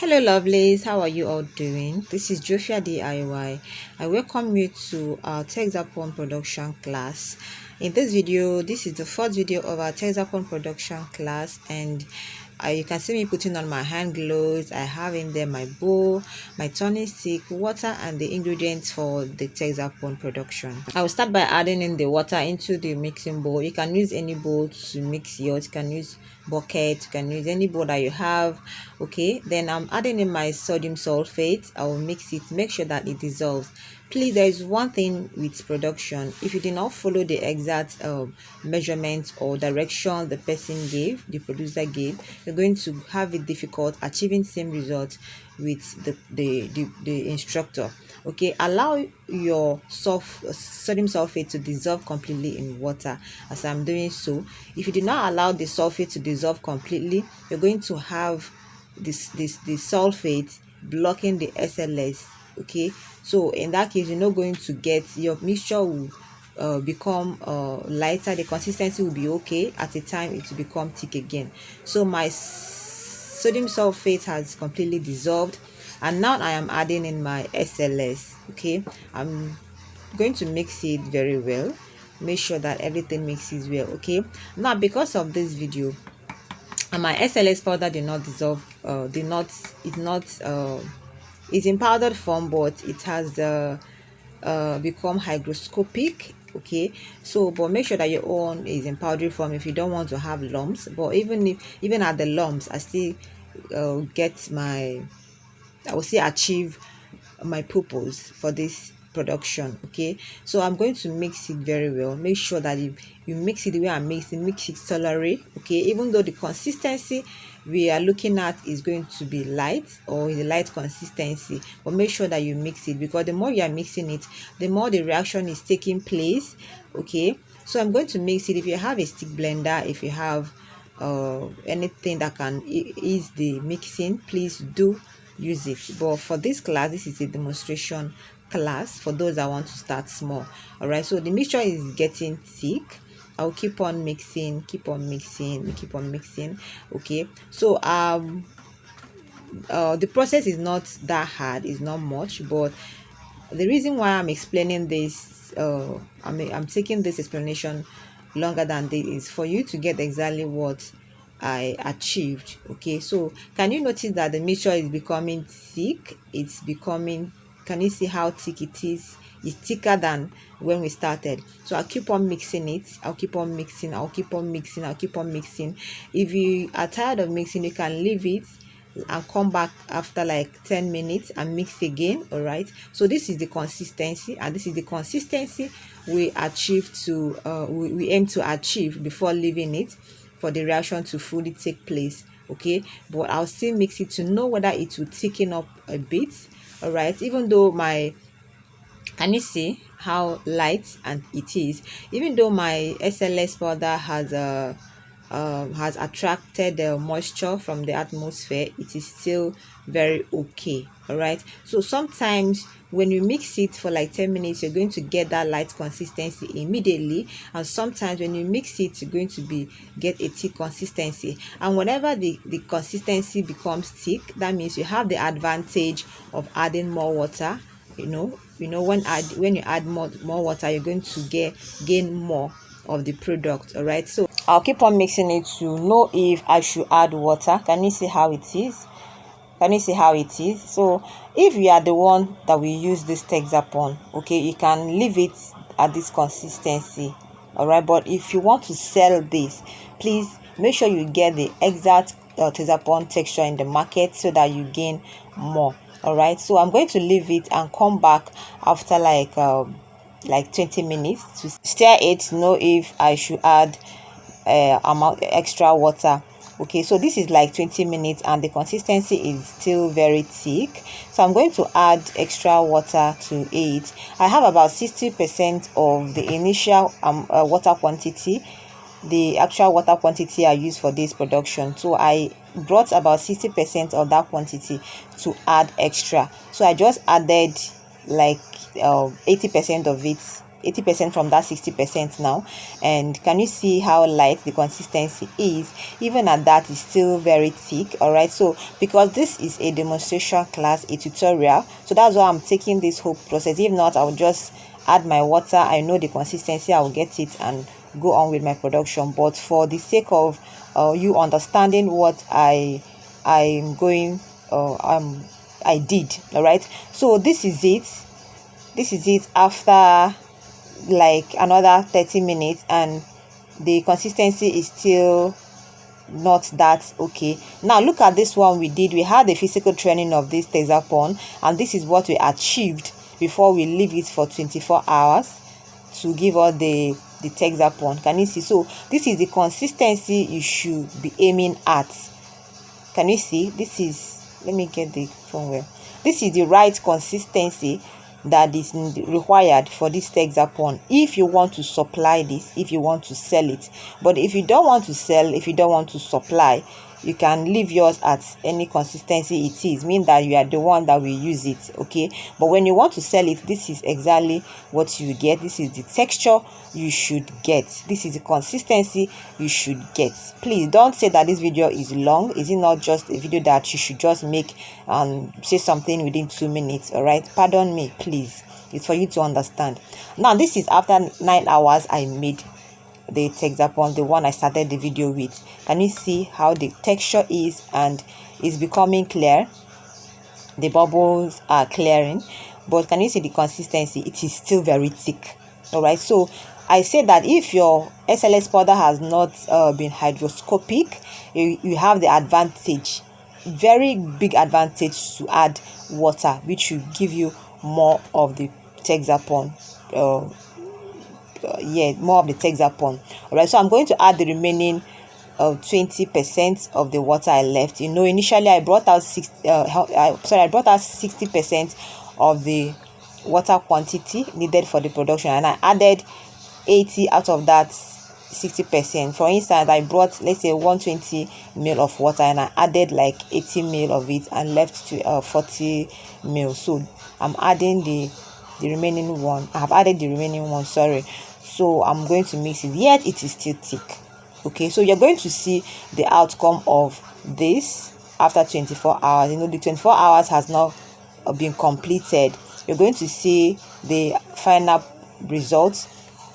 Hello lovelies, how are you all doing? This is Joshua DIY. I welcome you to our Texapon production class. In this video, this is the first video of our Texapon production class, and you can see me putting on my hand gloves. I have in there my bowl, my turning stick, water, and the ingredients for the Texapon production. I will start by adding in the water into the mixing bowl. You can use any bowl to mix yours. You can use bucket, you can use any bowl that you have. Okay, then I'm adding in my sodium sulfate. I will mix it, make sure that it dissolves. Please, there is one thing with production: if you did not follow the exact measurement or direction the producer gave, you're going to have it difficult achieving same results with the instructor. Okay, allow your sodium sulfate to dissolve completely in water as I'm doing so. If you do not allow the sulfate to dissolve completely, you're going to have the sulfate blocking the SLS. Okay, so in that case, you're not going to get your mixture will become lighter. The consistency will be okay. At a time it will become thick again. So my sodium sulfate has completely dissolved, and now I am adding in my SLS. Okay, I'm going to mix it very well. Make sure that everything mixes well. Okay, now because of this video, and my SLS powder did not dissolve, it's in powdered form, but it has become hygroscopic. Okay, so but make sure that your own is in powdery form if you don't want to have lumps. But even at the lumps, I still I will still achieve my purpose for this production. Okay, so I'm going to mix it very well. Make sure that if you mix it the way I mix it thoroughly. Okay, even though the consistency we are looking at is going to be light, or is a light consistency, but make sure that you mix it, because the more you are mixing it, the more the reaction is taking place. Okay, so I'm going to mix it. If you have a stick blender, if you have anything that can ease the mixing, please do use it. But for this class, this is a demonstration class for those that want to start small. All right, so the mixture is getting thick. I'll keep on mixing, keep on mixing. Okay, so the process is not that hard, it's not much, but the reason why I'm explaining this, I'm taking this explanation longer than this, is for you to get exactly what I achieved. Okay, so can you notice that the mixture is becoming thick? It's becoming, can you see how thick it is? It's thicker than when we started. So I'll keep on mixing it. I'll keep on mixing. If you are tired of mixing, you can leave it and come back after like 10 minutes and mix again. All right, so this is the consistency, and this is the consistency we achieve to we aim to achieve before leaving it for the reaction to fully take place. Okay, but I'll still mix it to know whether it will thicken up a bit. All right, even though can you see how light and it is? Even though my SLS powder has attracted the moisture from the atmosphere, it is still very okay. All right, so sometimes when you mix it for like 10 minutes, you're going to get that light consistency immediately, and sometimes when you mix it, you're going to get a thick consistency. And whenever the consistency becomes thick, that means you have the advantage of adding more water. When you add more water, you're going to gain more of the product. All right, so I'll keep on mixing it to know if I should add water. Can you see how it is? So if you are the one that will use this Texapon, okay, you can leave it at this consistency. All right, but if you want to sell this, please make sure you get the exact Texapon texture in the market so that you gain more. All right, so I'm going to leave it and come back after like 20 minutes to stir it to know if I should add extra water. Okay, so this is like 20 minutes and the consistency is still very thick, so I'm going to add extra water to it. I have about 60% of the initial water quantity, the actual water quantity I use for this production. So I brought about 60% of that quantity to add extra. So I just added like 80% of it 80% from that 60% now. And can you see how light the consistency is? Even at that, it's still very thick. All right, so because this is a demonstration class, a tutorial, so that's why I'm taking this whole process. If not, I will just add my water. I know the consistency, I will get it and go on with my production. But for the sake of you understanding what I'm going I did. All right, so this is it after like another 30 minutes, and the consistency is still not that okay. Now look at this one we did. We had a physical training of this Texapon, and this is what we achieved before we leave it for 24 hours to give us the Texapon. Can you see? So this is the consistency you should be aiming at. Can you see? This is, let me get the phone well. This is the right consistency that is required for this Texapon if you want to supply this, if you want to sell it. But if you don't want to sell, if you don't want to supply, you can leave yours at any consistency it is, mean that you are the one that will use it. Okay, but when you want to sell it, this is exactly what you get. This is the texture you should get. This is the consistency you should get. Please don't say that this video is long. Is it not just a video that you should just make and say something within 2 minutes? All right, pardon me, please. It's for you to understand. Now this is after 9 hours I made the Texapon, the one I started the video with. Can you see how the texture is, and it's becoming clear? The bubbles are clearing, but can you see the consistency? It is still very thick. All right, so I say that if your SLS powder has not been hydroscopic, you have the advantage, very big advantage, to add water, which will give you more of the Texapon. More of the Texapon. All right, so I'm going to add the remaining 20% of the water I left. You know, initially I brought out 60% of the water quantity needed for the production, and I added 80 out of that 60%. For instance, I brought, let's say, 120 ml of water, and I added like 80 ml of it and left to 40 ml. So I'm adding the remaining one. I have added the remaining one, sorry. So I'm going to mix it, yet it is still thick. Okay, so you're going to see the outcome of this after 24 hours. You know, the 24 hours has now been completed. You're going to see the final results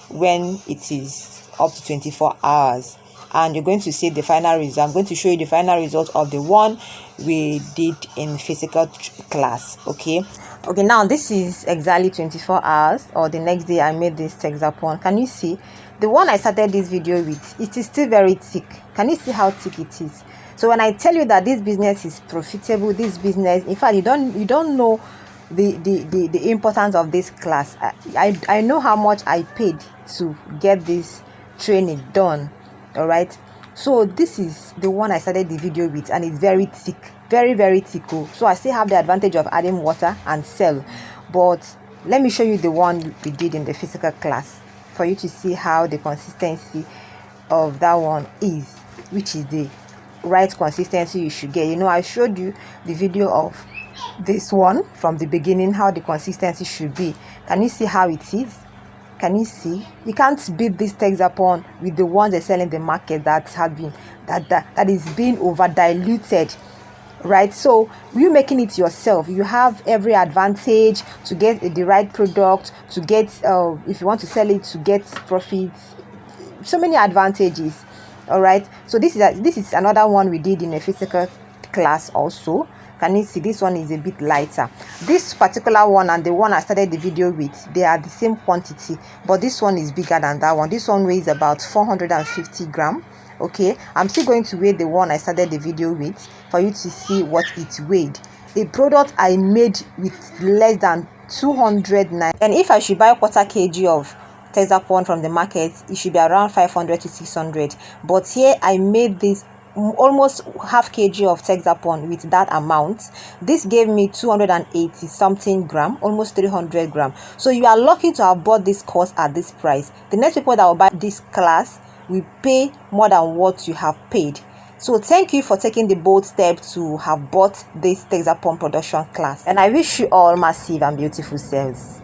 when it is up to 24 hours, and you're going to see the final result. I'm going to show you the final result of the one we did in physical class. Okay, now this is exactly 24 hours, or the next day I made this Texapon. Can you see the one I started this video with? It is still very thick. Can you see how thick it is? So when I tell you that this business is profitable, this business, in fact, you don't know the importance of this class. I know how much I paid to get this training done. All right, so this is the one I started the video with, and it's very thick, very thick. So I still have the advantage of adding water and sell. But let me show you the one we did in the physical class for you to see how the consistency of that one is, which is the right consistency you should get. You know, I showed you the video of this one from the beginning, how the consistency should be. Can you see how it is? Can you see? You can't beat this Texapon with the ones they sell in the market that have been that is being over diluted, right? So you making it yourself, you have every advantage to get the right product, to get if you want to sell it, to get profits, so many advantages. All right, so this is another one we did in a physical class also. Can you see this one is a bit lighter? This particular one and the one I started the video with, they are the same quantity, but this one is bigger than that one. This one weighs about 450 grams. Okay, I'm still going to weigh the one I started the video with for you to see what it weighed. A product I made with less than 200 naira. And if I should buy a quarter kg of Texapon from the market, it should be around 500 to 600. But here I made this almost half kg of Texapon with that amount. This gave me 280 something gram, almost 300 gram. So you are lucky to have bought this course at this price. The next people that will buy this class will pay more than what you have paid. So thank you for taking the bold step to have bought this Texapon production class, and I wish you all massive and beautiful sales.